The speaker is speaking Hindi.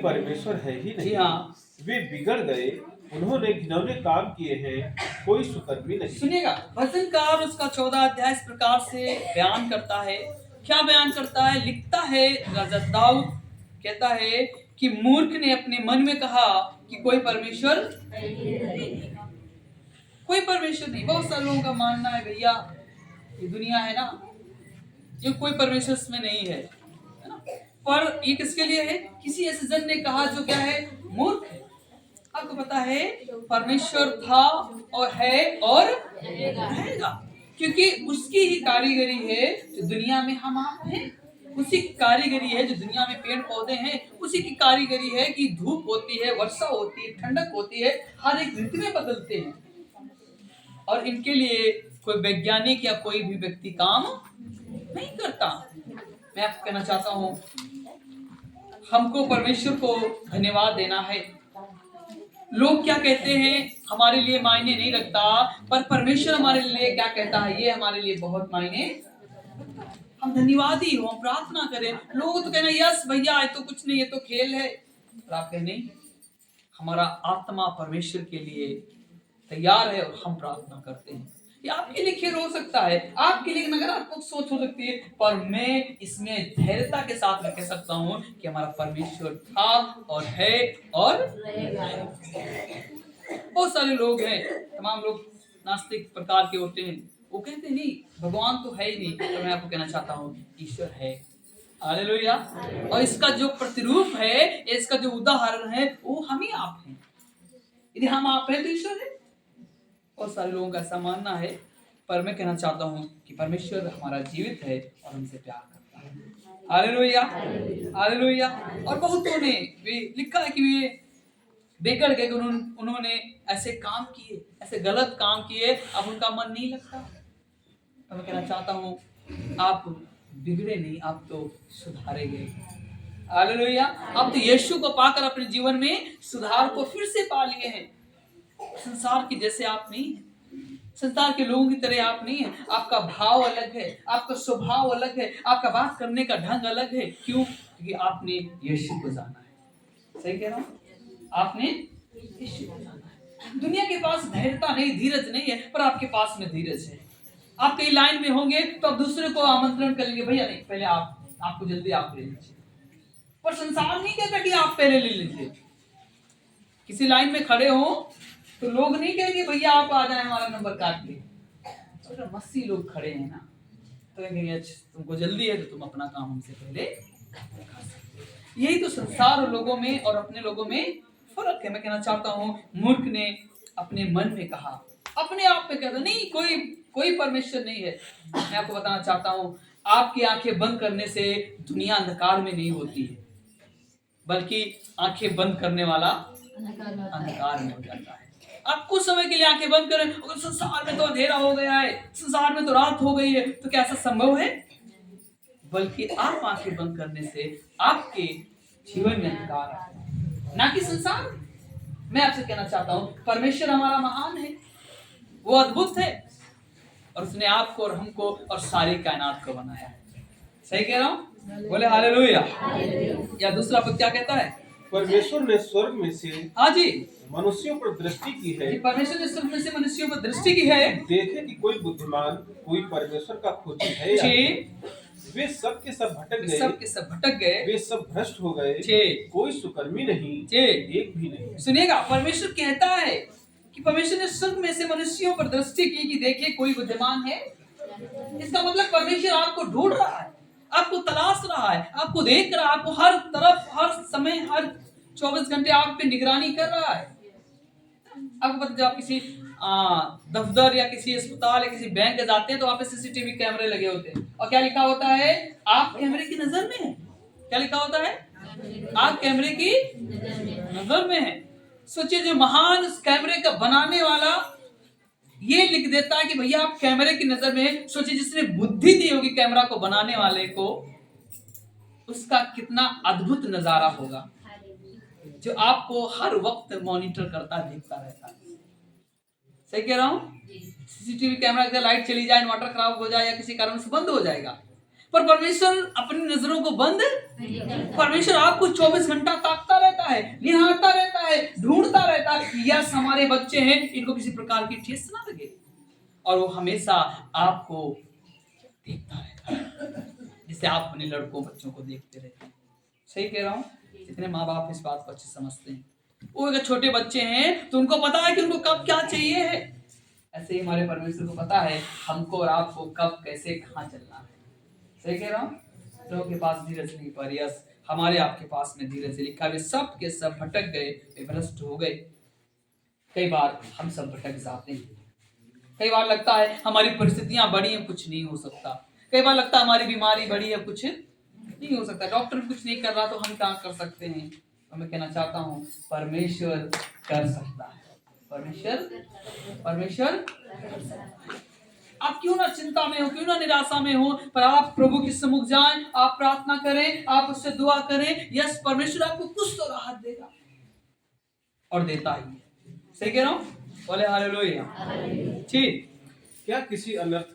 परमेश्वर है ही नहीं। जी हाँ, वे बिगड़ गए, उन्होंने घिनौने काम किए हैं, कोई सुकर्मी नहीं। सुनिएगा, भजनकार उसका 14 अध्याय इस प्रकार से बयान करता है। क्या बयान करता है? लिखता है राजा दाऊद, कहता है कि मूर्ख ने अपने मन में कहा कि कोई परमेश्वर नहीं, कोई परमेश्वर नहीं। बहुत सारे लोगों का मानना है भैया ये दुनिया है ना, ये कोई परमेश्वर इसमें नहीं है ना? पर ये किसके लिए है? किसी ऐसे जन ने कहा जो क्या है, मूर्ख है। आपको पता है परमेश्वर था और है और रहेगा, क्योंकि उसकी ही कारीगरी है जो दुनिया में हम आप हैं। उसी की कारीगरी है जो दुनिया में पेड़ पौधे हैं। उसी की कारीगरी है कि धूप होती है, वर्षा होती है, ठंडक होती है, हर एक ऋतु में बदलते हैं। और इनके लिए कोई वैज्ञानिक या कोई भी व्यक्ति काम नहीं करता। मैं आपको कहना चाहता हूँ, हमको परमेश्वर को धन्यवाद देना है। लोग क्या कहते हैं हमारे लिए मायने नहीं रखता, पर परमेश्वर हमारे लिए क्या कहता है ये हमारे लिए बहुत मायने। हम धन्यवादी हो, हम प्रार्थना करें। लोग तो कहना यस भैया ये तो कुछ नहीं, ये तो खेल है, पर आप कहें नहीं, हमारा आत्मा परमेश्वर के लिए तैयार है और हम प्रार्थना करते हैं। ये आपके लिए खेल हो सकता है, आपके लिए नकारात्मक सोच हो सकती है, पर मैं इसमें धैर्यता के साथ मैं कह सकता हूँ कि हमारा परमेश्वर था और है और बहुत सारे लोग हैं, तमाम लोग नास्तिक प्रकार के होते हैं, वो कहते हैं नहीं भगवान तो है ही नहीं। तो मैं आपको कहना चाहता हूँ ईश्वर है, हालेलुया। और इसका जो प्रतिरूप है, इसका जो उदाहरण है वो हम ही आप हैं। यदि हम आप हैं तो ईश्वर है। बहुत सारे लोगों का ऐसा मानना है, पर मैं कहना चाहता हूँ कि परमेश्वर हमारा जीवित है और हमसे प्यार करता है, हालेलुया हालेलुया। और बहुतों ने वे लिखा है कि वे बिगड़ गए, उन्होंने ऐसे काम किए, ऐसे गलत काम किए, अब उनका मन नहीं लगता। तो मैं कहना चाहता हूँ आप बिगड़े नहीं, आप तो सुधारे गए, हालेलुया। आप तो यीशु को पाकर अपने जीवन में सुधार को फिर से पा लिए हैं। संसार की जैसे आप नहीं हैं, संसार के लोगों की तरह आप नहीं हैं। आपका भाव अलग है, आपका स्वभाव अलग है, आपका बात करने का ढंग अलग है। क्यों? क्योंकि आपने यीशु को जाना है। सही कह रहा हूँ? आपने यीशु को जाना है। दुनिया के पास धैर्यता नहीं, धीरज नहीं है, पर आपके पास में धीरज है। आप कहीं लाइन में होंगे तो आप दूसरे को आमंत्रण करेंगे, भैया नहीं पहले आपको जल्दी आप ले लीजिए। पर संसार नहीं कहता कि आप पहले ले लीजिए। किसी लाइन में खड़े हो तो लोग नहीं कहेंगे भैया आप आ जाए हमारा नंबर काट ले। तो 80 लोग खड़े हैं ना, तो कहेंगे तुमको जल्दी है तो तुम अपना काम हमसे पहले कर सकते हो। यही तो संसार और लोगों में और अपने लोगों में फर्क है। मैं कहना चाहता हूँ मूर्ख ने अपने मन में कहा, अपने आप में कहता नहीं कोई परमेश्वर नहीं है। मैं आपको बताना चाहता हूँ आपकी आंखें बंद करने से दुनिया अंधकार में नहीं होती है, बल्कि आंखें बंद करने वाला अंधकार में हो जाता है। आप कुछ समय के लिए आंखें बंद करें, अगर संसार में तो अंधेरा हो गया है, संसार में तो रात हो गई है, तो क्या ऐसा संभव है? बल्कि आप आंखें बंद करने से आपके जीवन में अंधकार है, ना कि संसार। मैं आपसे कहना चाहता हूँ परमेश्वर हमारा महान है, वो अद्भुत है, और उसने आपको और हमको और सारी कायनात को बनाया है। सही कह रहा हूँ? बोले हालेलुया। या दूसरा पद क्या कहता है? परमेश्वर ने स्वर्ग में से हाँ जी मनुष्यों पर दृष्टि की है, परमेश्वर ने स्वर्ग में से मनुष्यों पर दृष्टि की है, देखे कि कोई बुद्धिमान, कोई परमेश्वर का खोजी है या नहीं। वे सब के सब भटक गए, वे सब भ्रष्ट हो गए, कोई सुकर्मी नहीं, एक भी नहीं। सुनिएगा, परमेश्वर कहता है कि परमेश्वर ने स्वर्ग में से मनुष्यों पर दृष्टि की कि देखे कोई बुद्धिमान है। इसका मतलब परमेश्वर आपको ढूंढ रहा है, आपको तलाश रहा है, आपको देख रहा है, आपको हर तरफ, हर समय, हर 24 घंटे आप पे निगरानी कर रहा है। आपको पता जब आप किसी दफ्तर या किसी अस्पताल या किसी बैंक में जाते हैं तो वहाँ पे सीसीटीवी कैमरे लगे होते हैं, और क्या लिखा होता है? आप कैमरे की नजर में हैं। क्या लिखा होता है? आप कैमरे की नजर में हैं। सोचिए, जो महान कैमरे का बनाने वाला ये लिख देता है कि भैया आप कैमरे की नजर में। सोचिए, जिसने बुद्धि दी होगी कैमरा को बनाने वाले को, उसका कितना अद्भुत नजारा होगा, जो आपको हर वक्त मॉनिटर करता देखता रहता है। सही कह रहा हूँ? सीसीटीवी कैमरा अगर लाइट चली जाए, इन्वर्टर खराब हो जाए या किसी कारण से बंद हो जाएगा, पर परमेश्वर अपनी नजरों को बंद, परमेश्वर आपको 24 घंटा ताकता रहता है, निहारता रहता है, ढूंढता रहता है, यस हमारे बच्चे हैं, इनको किसी प्रकार की ठेस ना लगे। और वो हमेशा आपको देखता रहता है, जिसे आप अपने लड़कों बच्चों को देखते रहते हैं। सही कह रहा हूँ? जितने माँ बाप इस बात को अच्छे समझते हैं, वो अगर छोटे बच्चे हैं तो उनको पता है कि उनको कब क्या चाहिए है। ऐसे ही हमारे परमेश्वर को पता है हमको और आपको कब कैसे कहाँ चलना है। सही कह रहा हूँ? लोगों के पास धीरज नहीं, पर यस हमारे आपके पास में धीरज है। लिखा है वे सब के सब भटक गए, वे भ्रष्ट हो गए। कई बार हम सब भटक जाते हैं। कई बार लगता है हमारी परिस्थितियां बड़ी हैं, कुछ नहीं हो सकता। कई बार लगता है हमारी बीमारी बड़ी है, कुछ नहीं हो सकता। डॉक्टर कुछ नहीं कर रहा तो हम क्या कर सकते हैं? तो मैं कहना चाहता हूँ परमेश्वर कर सकता है। परमेश्वर आप क्यों ना चिंता में हो, क्यों ना निराशा में हो, पर आप प्रभु के सम्मुख जाएं, आप प्रार्थना करें, आप उससे दुआ करें। यस परमेश्वर आपको कुछ तो राहत देगा और देता ही है। सही कह रहा हूँ? बोले हालेलुया। ठीक। क्या किसी अनर्थ